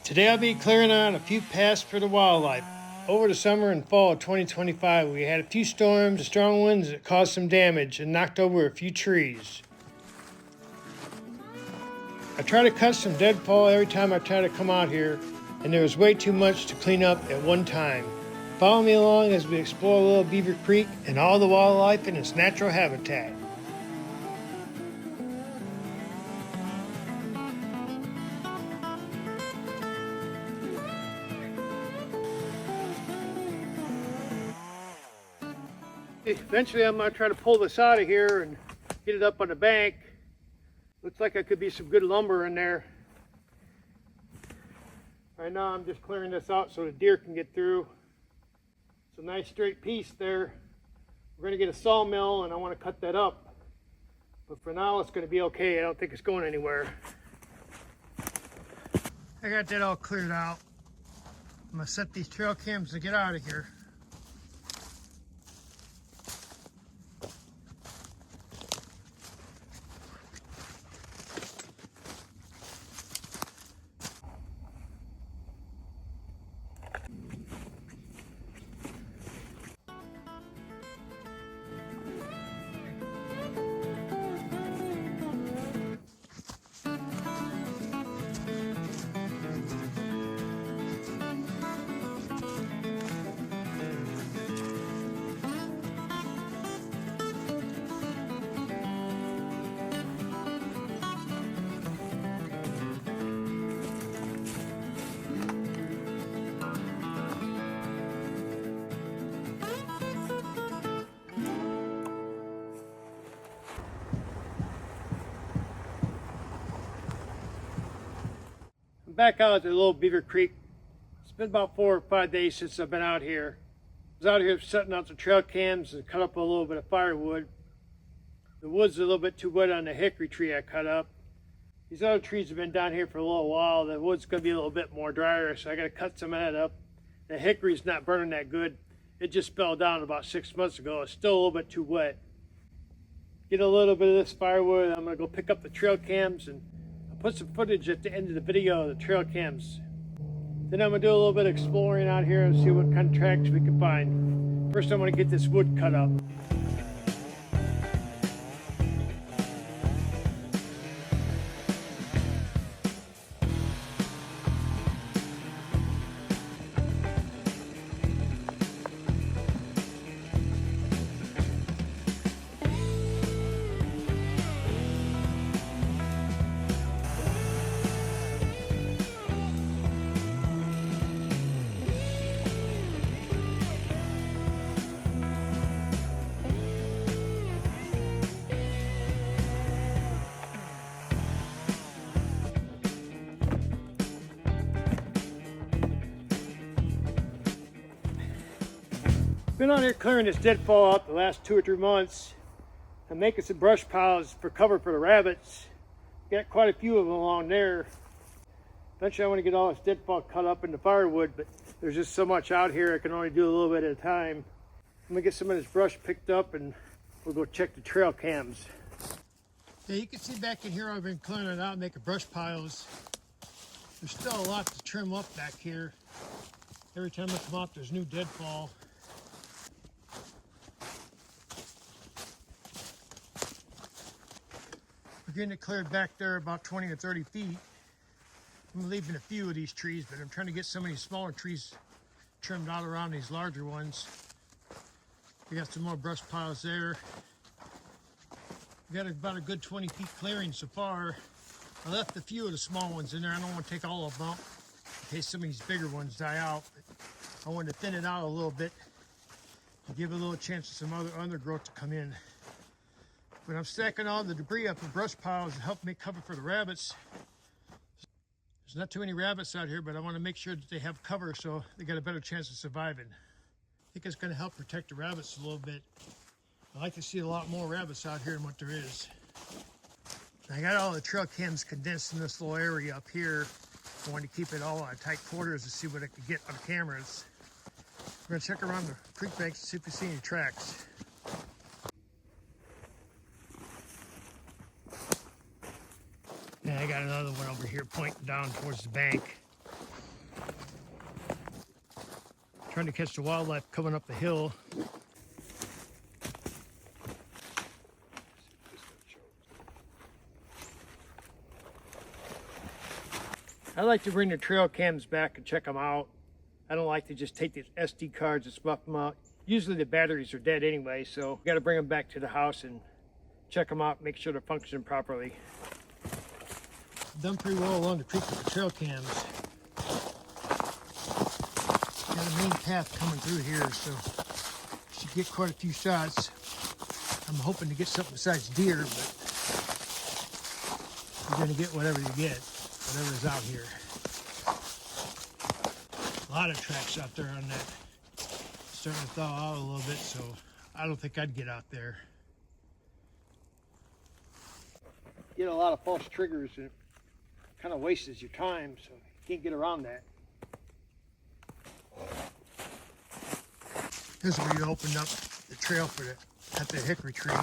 Today I'll be clearing out a few paths for the wildlife. Over the summer and fall of 2025, we had a few storms and strong winds that caused some damage and knocked over a few trees. I try to cut some deadfall every time I try to come out here, and there was way too much to clean up at one time. Follow me along as we explore Little Beaver Creek and all the wildlife in its natural habitat. Eventually I'm going to try to pull this out of here and get it up on the bank. Looks like there could be some good lumber in there. Right now I'm just clearing this out so the deer can get through. It's a nice straight piece there. We're going to get a sawmill and I want to cut that up. But for now it's going to be okay. I don't think it's going anywhere. I got that all cleared out. I'm going to set these trail cams to get out of here. Back out at the Little Beaver Creek. It's been about 4 or 5 days since I've been out here. I was out here setting out the trail cams and cut up a little bit of firewood. The wood's a little bit too wet on the hickory tree I cut up. These other trees have been down here for a little while. The wood's going to be a little bit more drier, so I got to cut some of that up. The hickory's not burning that good. It just fell down about 6 months ago. It's still a little bit too wet. Get a little bit of this firewood. I'm going to go pick up the trail cams and put some footage at the end of the video of the trail cams. Then I'm going to do a little bit of exploring out here and see what kind of tracks we can find. First I'm going to get this wood cut up. Been out here clearing this deadfall out the last 2 or 3 months. I'm making some brush piles for cover for the rabbits. Got quite a few of them along there. Eventually I want to get all this deadfall cut up into firewood, but there's just so much out here I can only do a little bit at a time. I'm gonna get some of this brush picked up and we'll go check the trail cams. Yeah, you can see back in here I've been clearing it out and making brush piles. There's still a lot to trim up back here. Every time I come out there's new deadfall. We're getting it cleared back there about 20 or 30 feet. I'm leaving a few of these trees, but I'm trying to get some of these smaller trees trimmed out around these larger ones. We got some more brush piles there. We got about a good 20 feet clearing so far. I left a few of the small ones in there. I don't want to take all of them out in case some of these bigger ones die out. But I wanted to thin it out a little bit to give a little chance for some other undergrowth to come in. But I'm stacking all the debris up in brush piles to help make cover for the rabbits. There's not too many rabbits out here, but I want to make sure that they have cover so they got a better chance of surviving. I think it's going to help protect the rabbits a little bit. I like to see a lot more rabbits out here than what there is. I got all the trail cams condensed in this little area up here. I wanted to keep it all on tight quarters to see what I could get on cameras. We're going to check around the creek banks to see if we see any tracks. Yeah, I got another one over here pointing down towards the bank. trying to catch the wildlife coming up the hill. I like to bring the trail cams back and check them out. I don't like to just take the SD cards and smuff them out. Usually the batteries are dead anyway, so got to bring them back to the house and check them out, make sure they're functioning properly. Done pretty well along the creek with the trail cams. Got a main path coming through here, so should get quite a few shots. I'm hoping to get something besides deer, but you're going to get whatever you get. Whatever's out here. A lot of tracks out there on that. Starting to thaw out a little bit, so I don't think I'd get out there. Get a lot of false triggers and it kind of wastes your time, so you can't get around that. This is where you opened up the trail for at the hickory tree.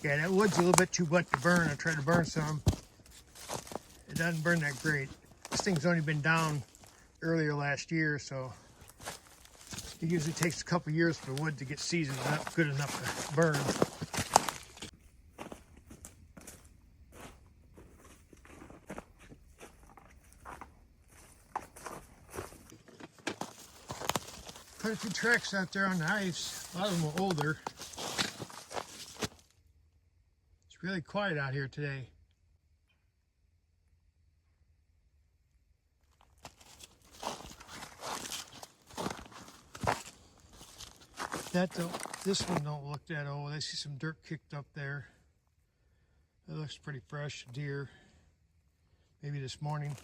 Yeah, that wood's a little bit too wet to burn. I tried to burn some. It doesn't burn that great. This thing's only been down earlier last year, so it usually takes a couple years for wood to get seasoned up good enough to burn. Quite a few tracks out there on the ice. A lot of them are older. It's really quiet out here today. This one don't look that old. I see some dirt kicked up there. It looks pretty fresh. Deer. Maybe this morning.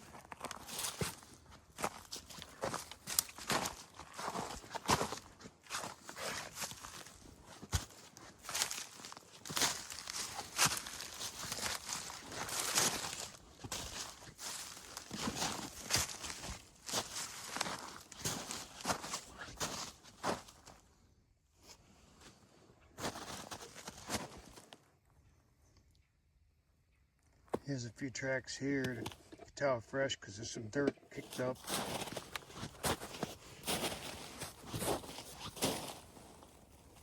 Here's a few tracks here to tell fresh because there's some dirt kicked up.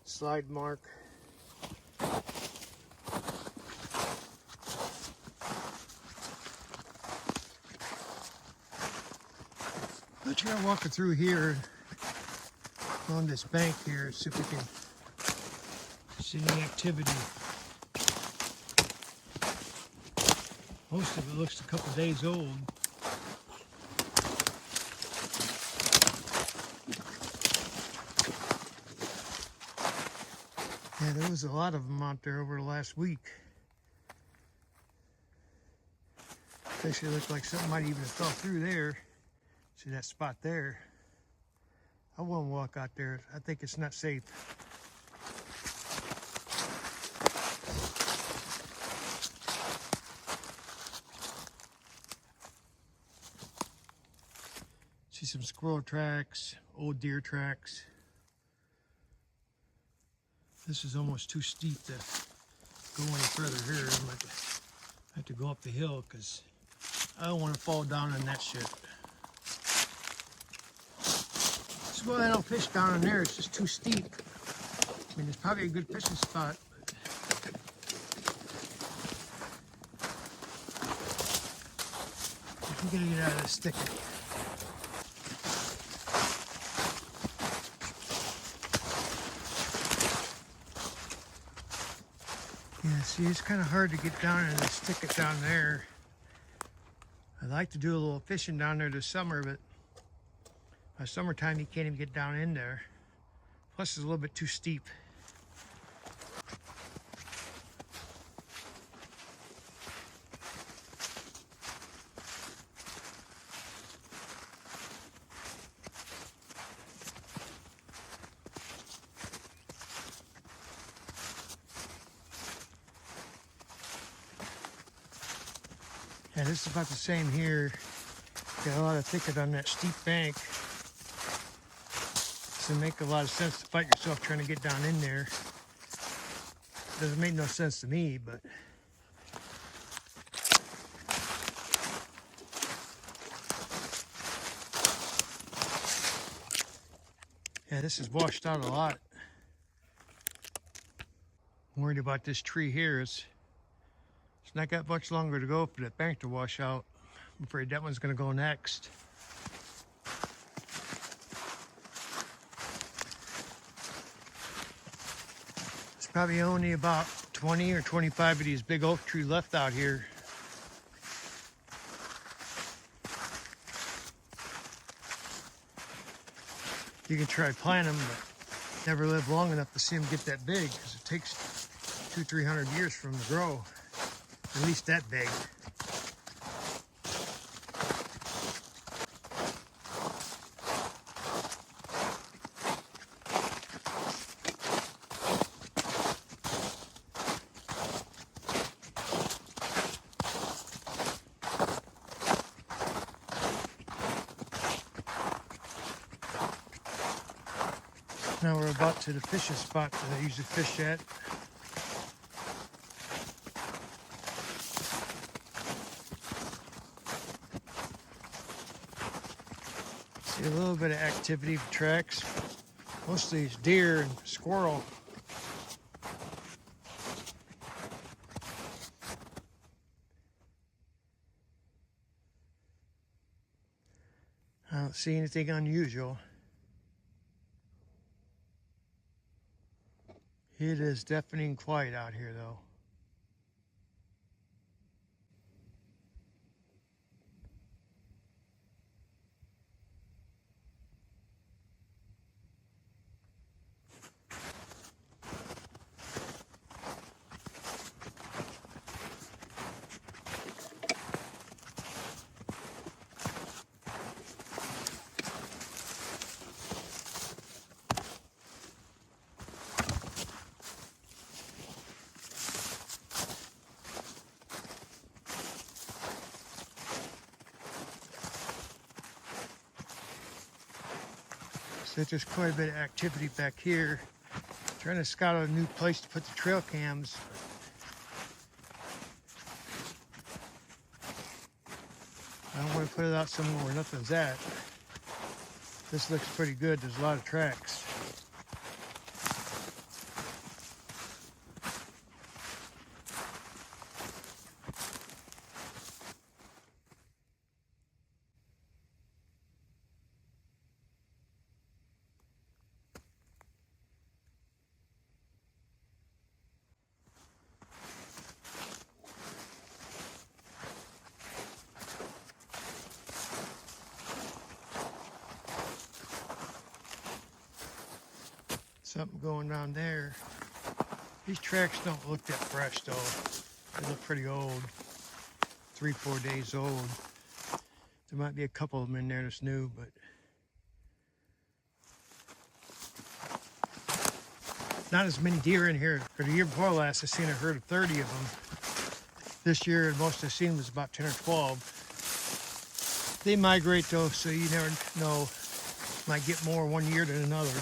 Slide mark. Let's try walking through here on this bank here, see if we can see any activity. Most of it looks a couple days old. Yeah, there was a lot of them out there over the last week. Especially looked like something might even have fell through there. See that spot there? I won't walk out there. I think it's not safe. See some squirrel tracks, old deer tracks. This is almost too steep to go any further here. I might have to go up the hill because I don't want to fall down in that shit. That's why I don't fish down in there. It's just too steep. I mean, it's probably a good fishing spot. But you gotta get out of this thicket. Yeah, see, it's kind of hard to get down in this thicket down there. I'd like to do a little fishing down there this summer, but by summertime you can't even get down in there. Plus it's a little bit too steep. Yeah, this is about the same here. Got a lot of thicket on that steep bank. Doesn't make a lot of sense to fight yourself trying to get down in there. Doesn't make no sense to me, but Yeah, this is washed out a lot. I'm worried about this tree here. It's not got much longer to go for that bank to wash out. I'm afraid that one's going to go next. There's probably only about 20 or 25 of these big oak trees left out here. You can try planting them, but never live long enough to see them get that big, because it takes 200-300 years for them to grow. At least that big. Now we're about to the fishing spot that I usually fish at. See a little bit of activity for tracks. Mostly it's deer and squirrel. I don't see anything unusual. It is deafening quiet out here, though. So there's quite a bit of activity back here. Trying to scout out a new place to put the trail cams. I don't want to put it out somewhere where nothing's at. This looks pretty good. There's a lot of tracks. Something going down there. These tracks don't look that fresh though. They look pretty old. 3-4 days old. There might be a couple of them in there that's new, but not as many deer in here. For the year before last, I seen a herd of 30 of them. This year, the most I've seen was about 10 or 12. They migrate though, so you never know. Might get more one year than another.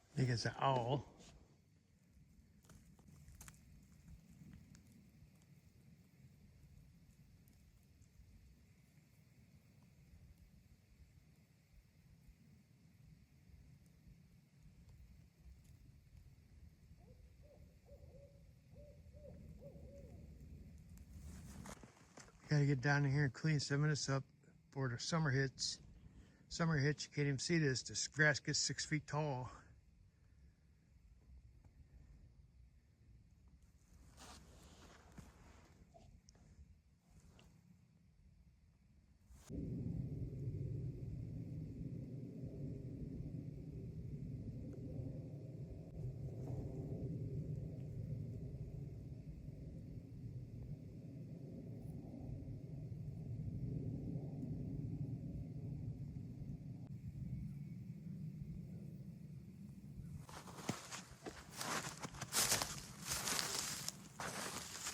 I think it's an owl. Gotta get down in here and clean some of this up for the summer hits. Summer hits, you can't even see this. This grass gets 6 feet tall.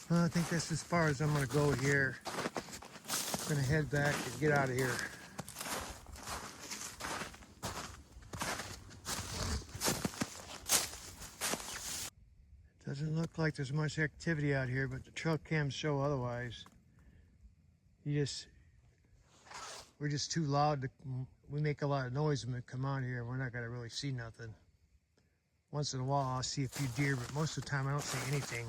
Well, I think that's as far as I'm gonna go here. gonna head back and get out of here. Doesn't look like there's much activity out here, but the trail cams show otherwise. We're just too loud. We make a lot of noise when we come out here. We're not gonna really see nothing. Once in a while, I'll see a few deer, but most of the time I don't see anything.